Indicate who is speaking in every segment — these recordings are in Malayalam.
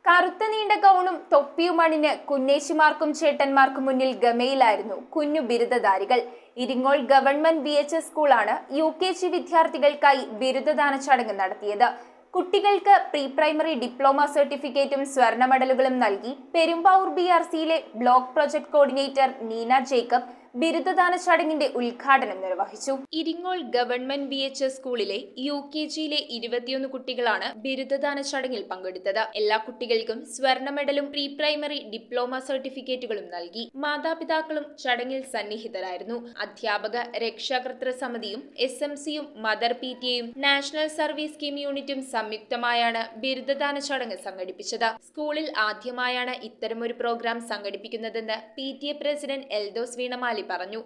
Speaker 1: കറുത്ത നീണ്ട ഗൗണും തൊപ്പിയും അണിഞ്ഞ് കുന്നേശിമാർക്കും ചേട്ടന്മാർക്കും മുന്നിൽ ഗമയിലായിരുന്നു കുഞ്ഞു ബിരുദധാരികൾ. ഇരിങ്ങോൾ ഗവൺമെന്റ് VHS സ്കൂളാണ് UKG വിദ്യാർത്ഥികൾക്കായി ബിരുദദാന ചടങ്ങ് നടത്തിയത്. കുട്ടികൾക്ക് പ്രീ പ്രൈമറി ഡിപ്ലോമ സർട്ടിഫിക്കറ്റും സ്വർണ്ണ മെഡലുകളും നൽകി പെരുമ്പാവൂർ BRCയിലെ block project coordinator Neena Jacob ബിരുദദാന ചടങ്ങിന്റെ ഉദ്ഘാടനം നിർവഹിച്ചു. ഇരിങ്ങോൾ ഗവൺമെന്റ് VHS സ്കൂളിലെ UKGയിലെ 21 കുട്ടികളാണ് ബിരുദദാന ചടങ്ങിൽ പങ്കെടുത്തത്. എല്ലാ കുട്ടികൾക്കും സ്വർണ്ണ മെഡലും പ്രീ പ്രൈമറി ഡിപ്ലോമ സർട്ടിഫിക്കറ്റുകളും നൽകി. മാതാപിതാക്കളും ചടങ്ങിൽ സന്നിഹിതരായിരുന്നു. അധ്യാപക രക്ഷാകർതൃ സമിതിയും SMCയും മദർ PTAയും നാഷണൽ സർവീസ് സ്കീം യൂണിറ്റും സംയുക്തമായാണ് ബിരുദദാന ചടങ്ങ് സംഘടിപ്പിച്ചത്. സ്കൂളിൽ ആദ്യമായാണ് ഇത്തരമൊരു പ്രോഗ്രാം സംഘടിപ്പിക്കുന്നതെന്ന് PTA പ്രസിഡന്റ് എൽദോസ് വീണമാലി പറഞ്ഞു.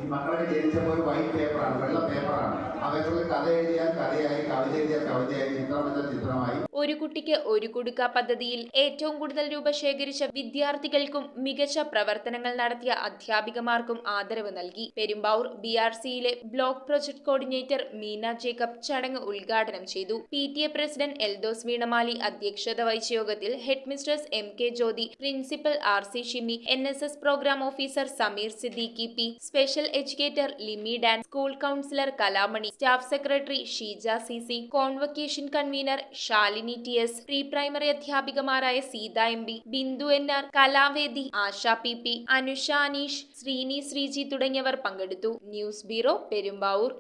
Speaker 2: ഈ മക്കളൊക്കെ ജനിച്ചപ്പോൾ ഒരു വൈറ്റ് പേപ്പറാണ്, വെള്ള പേപ്പറാണ്. അവർക്ക് കഥ എഴുതിയാൽ കഥയായി, കവിത എഴുതിയാൽ കവിതയായി, ചിത്രം എന്ന ചിത്രമായി.
Speaker 1: ഒരു കുട്ടിക്ക് ഒരു കുടുക്ക പദ്ധതിയിൽ ഏറ്റവും കൂടുതൽ രൂപ ശേഖരിച്ച വിദ്യാർത്ഥികൾക്കും മികച്ച പ്രവർത്തനങ്ങൾ നടത്തിയ അധ്യാപികമാർക്കും ആദരവ് നൽകി. പെരുമ്പാവൂർ BRCയിലെ block project coordinator Meena Jacob ചടങ്ങ് ഉദ്ഘാടനം ചെയ്തു. PTA പ്രസിഡന്റ് എൽദോസ് വീണമാലി അധ്യക്ഷത വഹിച്ച യോഗത്തിൽ headmistress MK Jyothi, principal RC Shimi, NSS programme officer Sameer Siddiqui P, special educator Limi Dan, school counsellor Kalamani, staff secretary Sheeja CC, convocation convenor Shalini TS, pre primary അധ്യാപികമാരായ Seetha MB, Bindu NR, Kalavedi, Asha PP, Anusha Aneesh, Sreeni Sreeji തുടങ്ങിയവർ പങ്കെടുത്തു. News bureau, Perumbavoor.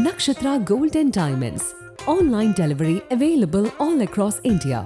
Speaker 3: Nakshatra Gold and Diamonds. Online delivery available all across India.